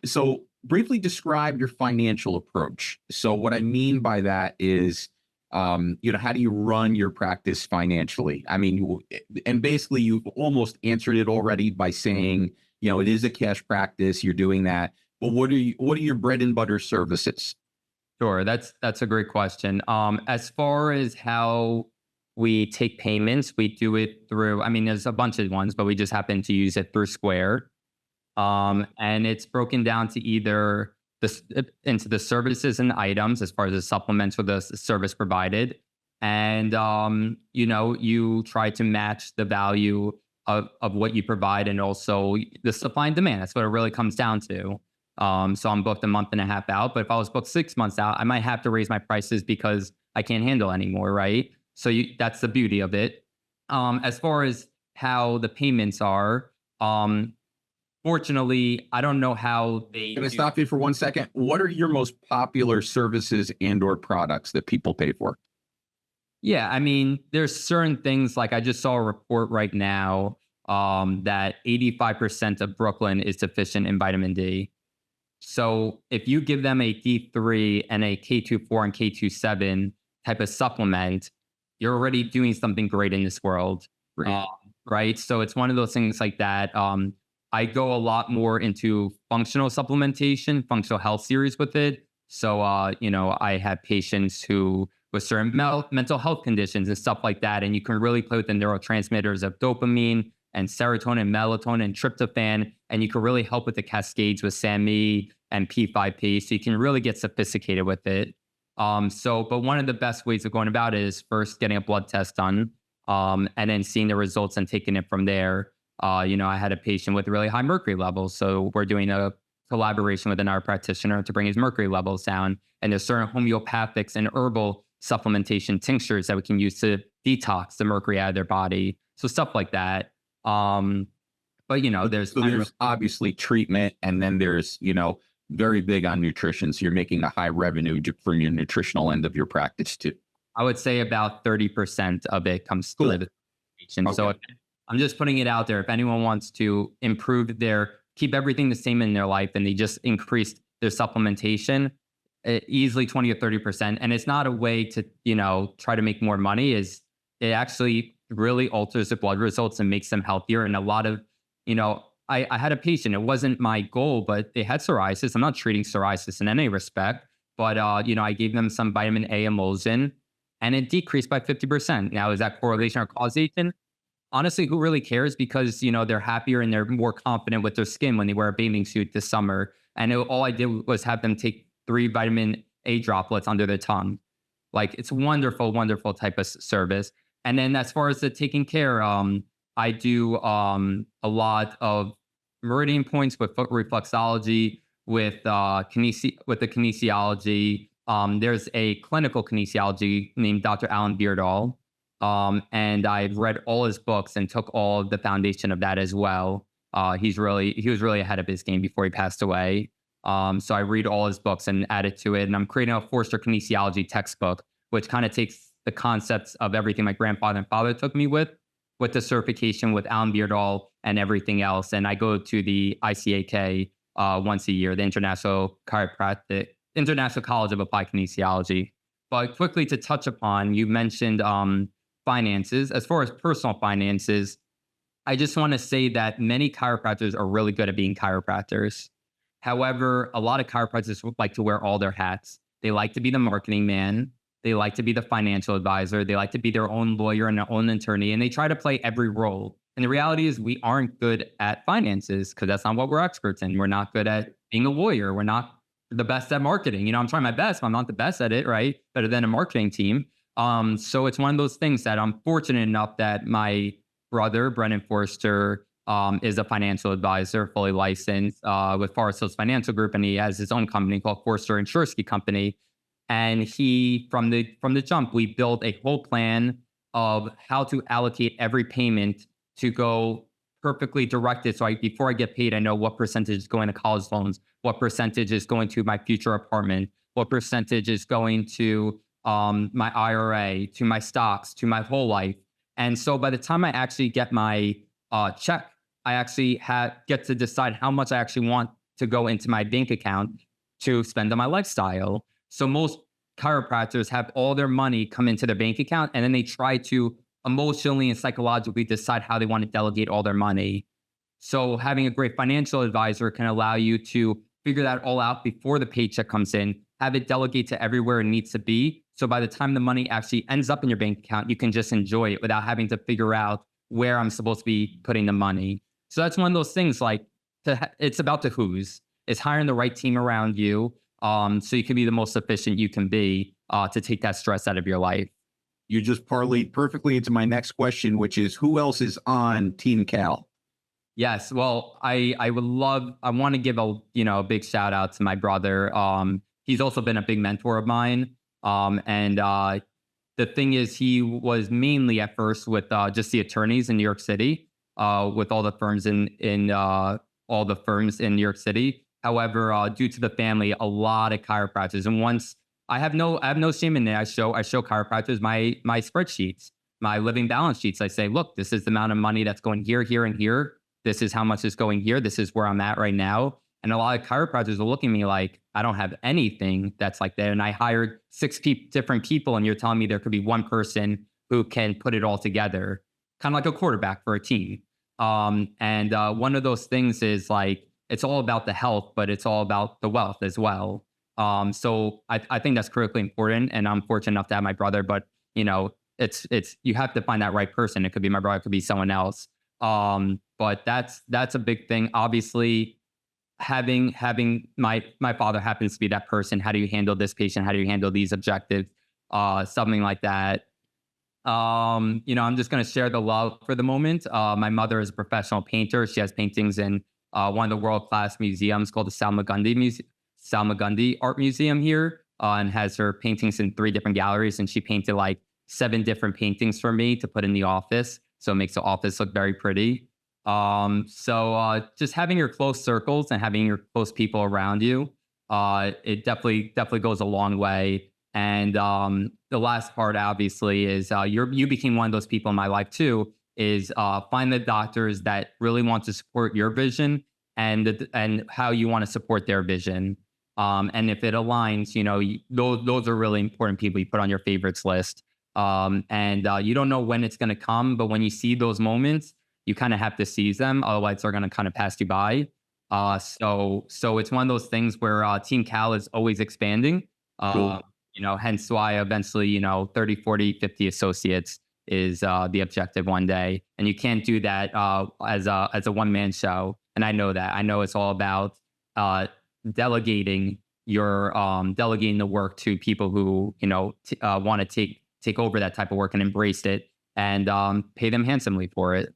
So briefly describe your financial approach. So what I mean by that is, how do you run your practice financially? I mean, and basically you've almost answered it already by saying, it is a cash practice. You're doing that. But what are your bread and butter services? Sure, that's a great question. As far as how we take payments, we do it through. I mean, there's a bunch of ones, but we just happen to use it through Square. And it's broken down to either into the services and items as far as the supplements for the service provided, and you try to match the value of what you provide, and also the supply and demand. That's what it really comes down to. So I'm booked a month and a half out, but if I was booked 6 months out, I might have to raise my prices because I can't handle anymore, right? So that's the beauty of it. As far as how the payments are, fortunately, I don't know how they Can I do. stop you for 1 second? What are your most popular services and or products that people pay for? Yeah, I mean, there's certain things like I just saw a report right now that 85% of Brooklyn is deficient in vitamin D. So if you give them a D3 and a K24 and K27 type of supplement, you're already doing something great in this world. Right. Uh, right. So it's one of those things like that. I go a lot more into functional supplementation, functional health series with it. So, I have patients who with certain mental health conditions and stuff like that. And you can really play with the neurotransmitters of dopamine and serotonin, melatonin, and tryptophan. And you can really help with the cascades with SAMe and P5P. So you can really get sophisticated with it. But one of the best ways of going about it is first getting a blood test done, and then seeing the results and taking it from there. I had a patient with really high mercury levels. So we're doing a collaboration with another practitioner to bring his mercury levels down. And there's certain homeopathics and herbal supplementation tinctures that we can use to detox the mercury out of their body. So stuff like that. But there's So there's obviously treatment, and then there's, very big on nutrition. So you're making a high revenue from your nutritional end of your practice too. I would say about 30% of it comes Cool. through the patient. So Okay. I'm just putting it out there. If anyone wants to keep everything the same in their life, and they just increase their supplementation, easily 20 or 30%. And it's not a way to, try to make more money. It actually really alters the blood results and makes them healthier. And a lot of, I had a patient, it wasn't my goal, but they had psoriasis. I'm not treating psoriasis in any respect, but, I gave them some vitamin A emulsion and it decreased by 50%. Now, is that correlation or causation? Honestly, who really cares? Because, they're happier and they're more confident with their skin when they wear a bathing suit this summer. And all I did was have them take 3 vitamin A droplets under their tongue. Like, it's wonderful, wonderful type of service. And then as far as the taking care, I do a lot of meridian points with foot reflexology, with with the kinesiology. There's a clinical kinesiology named Dr. Alan Beardall. And I've read all his books and took all of the foundation of that as well. He was really ahead of his game before he passed away. So I read all his books and add it to it. And I'm creating a Forster kinesiology textbook, which kind of takes the concepts of everything my grandfather and father took me with the certification with Alan Beardall and everything else. And I go to the ICAK once a year, the International College of Applied Kinesiology. But quickly to touch upon, you mentioned finances. As far as personal finances, I just want to say that many chiropractors are really good at being chiropractors. However, a lot of chiropractors like to wear all their hats. They like to be the marketing man. They like to be the financial advisor. They like to be their own lawyer and their own attorney, and they try to play every role. And the reality is we aren't good at finances because that's not what we're experts in. We're not good at being a lawyer. We're not the best at marketing. I'm trying my best, but I'm not the best at it, right? Better than a marketing team. So it's one of those things that I'm fortunate enough that my brother, Brennan Forster, is a financial advisor, fully licensed with Forster's Financial Group, and he has his own company called Forster Insurance Company. And he, from the jump, we built a whole plan of how to allocate every payment to go perfectly directed. So before I get paid, I know what percentage is going to college loans, what percentage is going to my future apartment, what percentage is going to my IRA, to my stocks, to my whole life. And so by the time I actually get my check, I actually get to decide how much I actually want to go into my bank account to spend on my lifestyle. So most chiropractors have all their money come into their bank account, and then they try to emotionally and psychologically decide how they want to delegate all their money. So having a great financial advisor can allow you to figure that all out before the paycheck comes in, have it delegate to everywhere it needs to be. So by the time the money actually ends up in your bank account, you can just enjoy it without having to figure out where I'm supposed to be putting the money. So that's one of those things, like, it's about the who's. It's hiring the right team around you, so you can be the most efficient you can be, to take that stress out of your life. You just parlayed perfectly into my next question, which is who else is on Team Cal? Yes, well, I want to give a big shout out to my brother. He's also been a big mentor of mine. And the thing is, he was mainly at first with just the attorneys in New York City, with all the firms in all the firms in New York City. However, due to the family, a lot of chiropractors, and once I have no shame in it. I show chiropractors my spreadsheets, my living balance sheets. I say, look, this is the amount of money that's going here, here, and here. This is how much is going here. This is where I'm at right now. And a lot of chiropractors are looking at me like I don't have anything that's like that. And I hired different people, and you're telling me there could be one person who can put it all together, kind of like a quarterback for a team. And one of those things is like, it's all about the health, but it's all about the wealth as well. So I think that's critically important, and I'm fortunate enough to have my brother. But it's you have to find that right person. It could be my brother, it could be someone else. But that's a big thing. Obviously, having my father happens to be that person. How do you handle this patient? How do you handle these objectives? Something like that. I'm just going to share the love for the moment. My mother is a professional painter. She has paintings in one of the world-class museums called the Salmagundi Art Museum here, and has her paintings in 3 different galleries. And she painted like 7 different paintings for me to put in the office. So it makes the office look very pretty. So just having your close circles and having your close people around you, it definitely goes a long way. And the last part, obviously, is you became one of those people in my life too. Is find the doctors that really want to support your vision and how you want to support their vision. And if it aligns, those are really important people you put on your favorites list. And you don't know when it's going to come, but when you see those moments, you kind of have to seize them. Otherwise, they're going to kind of pass you by. So it's one of those things where Team Cal is always expanding. Cool. Hence why eventually, 30, 40, 50 associates is the objective one day. And you can't do that as a one-man show. And I know that. I know it's all about delegating the work to people who, want to take over that type of work and embrace it, and pay them handsomely for it.